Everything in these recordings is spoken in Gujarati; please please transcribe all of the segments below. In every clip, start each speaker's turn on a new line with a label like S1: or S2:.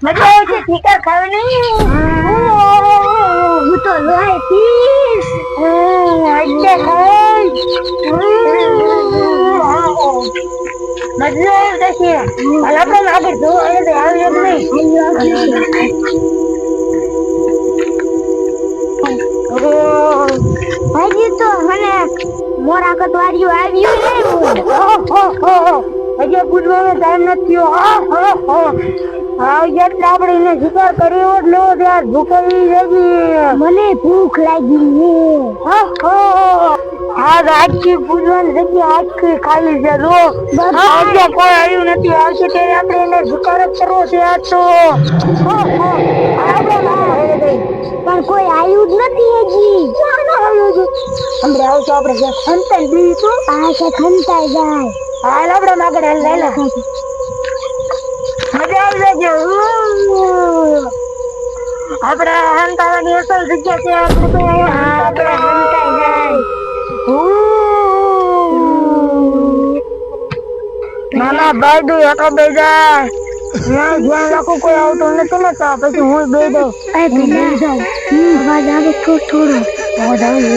S1: મજા આવે છે ઠીકા ખાવાની. હું તો લોહી પીસ. આજે ખાઈ. મજા આવે છે. હાલ આપણે આગળ જો એટલે આવી એક નહીં. હજી તો મને મોરા કટવારીઓ આવ્યું ને. હજી પૂછવાનો ટાઈમ નથી. એટલે આપણે એને શિકાર કર્યો એટલે ત્યાર ભૂખાઈ જઈએ. મને ભૂખ લાગી છે. હા આખી પૂજવાની જગ્યા આખી ખાલી છે. જો આજે કોઈ આવ્યું નથી. આવશે ત્યારે આપણે એને શિકાર જ કરવો છે. આ તો પણ કોઈ આવ્યું જ નથી હજી. હમણાં આવશે આપણે ખંતાઈ દઈશું. આ કે ખંતાઈ જાય. હાલ આપણે આગળ હાલ મજા આવી જાય. આપણે હંતાવાની અસલ જગ્યા છે. આપણે હંતાઈ જાય. નાના બાયડુ એકો બે જાય. ધ્યાન રાખો કોઈ આવતું નથી ને તો પછી હું બે દઉં. અવાજ આવે થોડો અવાજ આવે.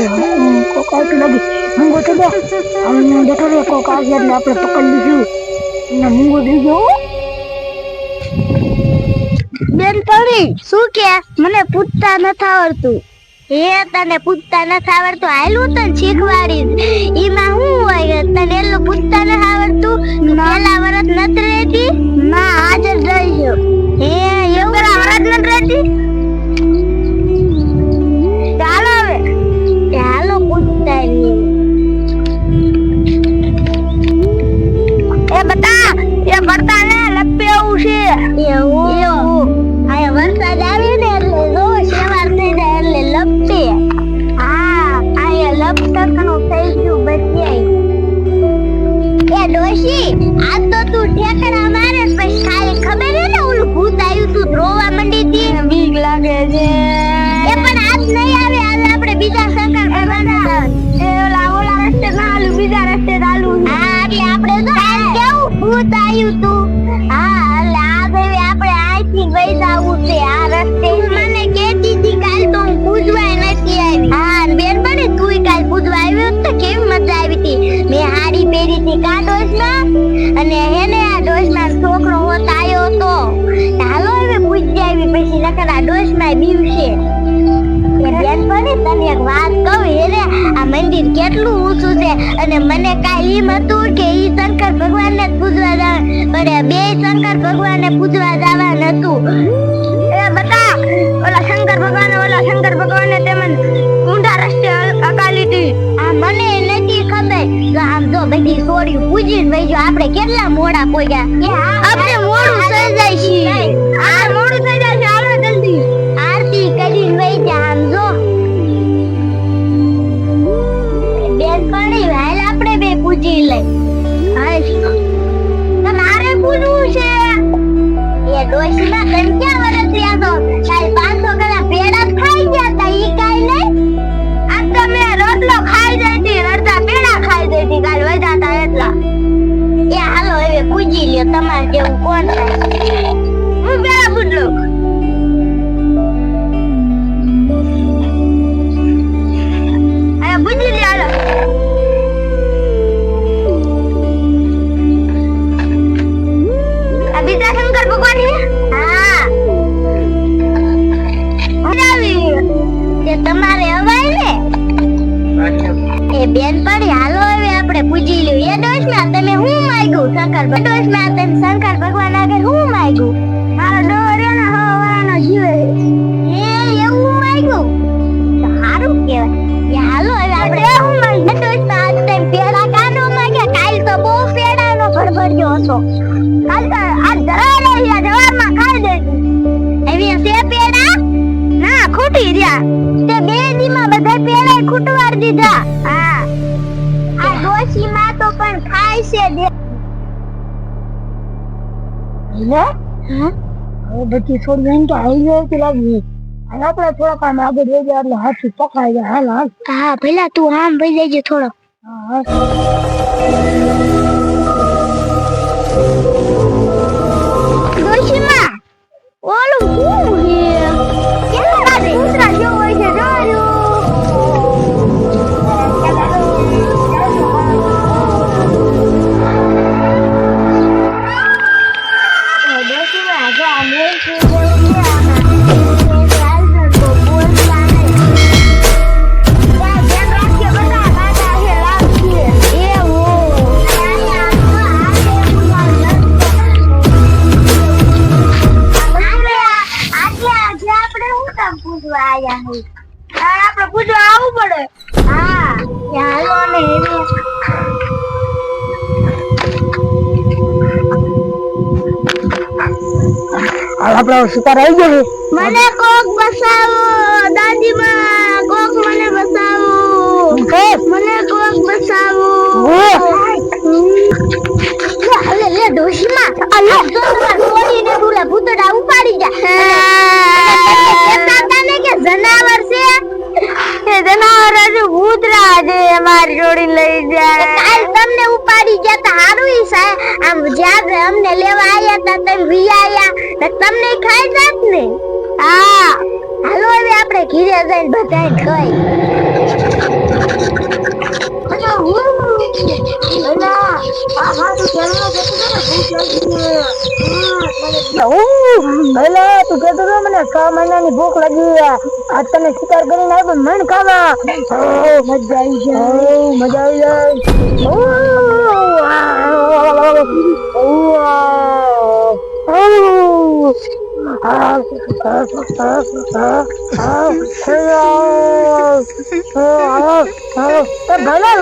S1: કોક આવતું લાગે. મૂંગો થઈ ગયો. હવે બેઠો રે. કોક આવશે એટલે આપણે પકડી લીધું. મૂંગો થઈ ગયો. બેન પડી શું કે મને પૂછતા નથી આવડતું. હે તને પૂછતા નથી આવડતું. હાલું તને શીખવાડીશ. ઈમાં શું હોય તને એટલું પૂછતા નથી આવડતું. પેલા વરસ નથી રહેતી. ના આજ જ રહી ગયો. હે એવું પેલા વરસ નથી રહેતી. ચાલો હવે ચાલો પૂછતા રહીએ. એ બતા એ પડતા ને લપે આવું છે. એવું આ વરસાદ આવે ને એટલે રોજ સવાર થઈ જાય એટલે લપે. હા આ લપટકનું થઈ ગયું બચ્ચાઈ. એ ડોશી આજ તો તું ઠેકડા મારે પછી ખાલી ખબર હે ને ઓલું ભૂત આવ્યું તું રોવા મંડી હતી. બીક લાગે છે. એ પણ આજ નહીં આવે. આજ આપણે બીજા શંકર કરવાના. એ ઓલા રસ્તે ના હાલું બીજા રસ્તે ચાલું. હા એટલે આપણે તો કેવું ભૂત આવ્યું તું. હા એટલે આ ભાઈ આપણે આથી ગઈ જાવું છે આ રસ્તે. મને કહેતી હતી કાલ તો હું પૂજવાય નથી આવી. હા બેન બને તું કાલ પૂજવા આવ્યો તો કેવી મજા આવી હતી. મેં હાડી પહેરી હતી કા ડોશમાં અને હેને આ ડોશમાં છોકરો હોત આવ્યો હતો. હાલો હવે પૂજી આવી પછી નકર આ ડોશમાં બીવશે. બેન બને તને એક વાત કહું. હેને આ મંદિર કેટલું ઊંચું છે અને મને કાલ એમ હતું કે ઈ શંકર ભગવાનને પૂજવા જવા પડે. બે શંકર ભગવાનને પૂજવા જવા નતું. એ બતા ઓલા શંકર ભગવાનને તેમને ઊંધા રસ્તે અકાલી હતી. આ મને નથી ખબર. તો આમ જો બધી સોરી પૂજીને વઈજો. આપણે કેટલા મોડા પોગ્યા. આપણે મોડું થઈ જાય છે. આ મોડું થઈ જાય છે. હાલો જલ્દી આરતી કરીને વઈ જા. આમ જો બેન પડી હાલ આપણે બે પૂજી લઈ. તમારે પૂજવું છે. એ ડોશીમાં કંચા વરસ રહ્યા તો કાલ 500 કલા પેડા ખાઈ ગયા તા. ઈ કાઈ નહીં. આ તમે રોટલો ખાઈ જઈતી અડધા પેડા ખાઈ જઈતી કાલ વધ્યા તા એટલા. એ હાલો હવે પૂજી લ્યો. તમારે જેવું કોણ થાય. હું પેલા પૂજલો. અરે પૂજી લ્યો હાલો. બીજા શંકર ભગવાન હે. હા તે તમારે અવાય ને. એ બેન પડી હાલો હવે આપણે પૂજી લ્યો. એ ડોશમાં તમે હું માંગ્યું શંકર ડોશમાં તમે શંકર ભગવાન આગળ હું માંગ્યું. મારો ડોરેનો હવાનો જીવે. એ એવું માંગ્યું તો સારું કહેવાય. એ હાલો હવે આપણે હું માંગ્યું ડોશમાં આજ તમે પેડા કાનો માંગ્યા. કાલ તો બહુ પેડાનો ભરભર્યો હતો. કાલ તો આ જવારમાં ખાઈ દેતી. હવે સે પેડા ના ખૂટી રહ્યા. તે બે દીમાં બધા પેડા ખૂટવાર દીધા. હા આ ડોશીમાં તો પણ ખાય છે દે. લે હા હવે બધી છોડી તો આવી જાય કે લાગી. આપણે થોડા કામ આગળ વઈ જાય એટલે હાથ પકડાઈ જાય. હાલ હાલ. હા પેલા તું આમ વઈ જજે થોડો. હા ડોશીમાં ઓ આપણે પૂછવા આવવું પડે. હા હાલો ને
S2: આપણો શિકાર આવી ગયો
S1: મને કોક બસાવો દાદીમાં, કોક મને બસાવો, મને કોક બસાવો. લે લે ડોશીમાં અલે છોડીને તુલા ભૂતડા ઉપાડી જા. કેતા ને કે જનાવર છે એ જનાવર જ ભૂતરા છે મારી જોડી લઈ જાય. કાલ તમને ઉપાડી ગયા તા હારું ઈ સાહેબ આમ જ્યારે અમને લેવા આયા તા તમે વિયાયા તમને ખાઈ જાત ને. હા હાલો હવે આપણે ઘીરે જઈને બધાને ખાઈ.
S2: તું કેતો હતો મને 6 મહિનાની ભૂખ લાગી આજ તને શિકાર કરીને આવ્યો મન ખાવા. મજા આવી જાય મજા આવી જાય. મને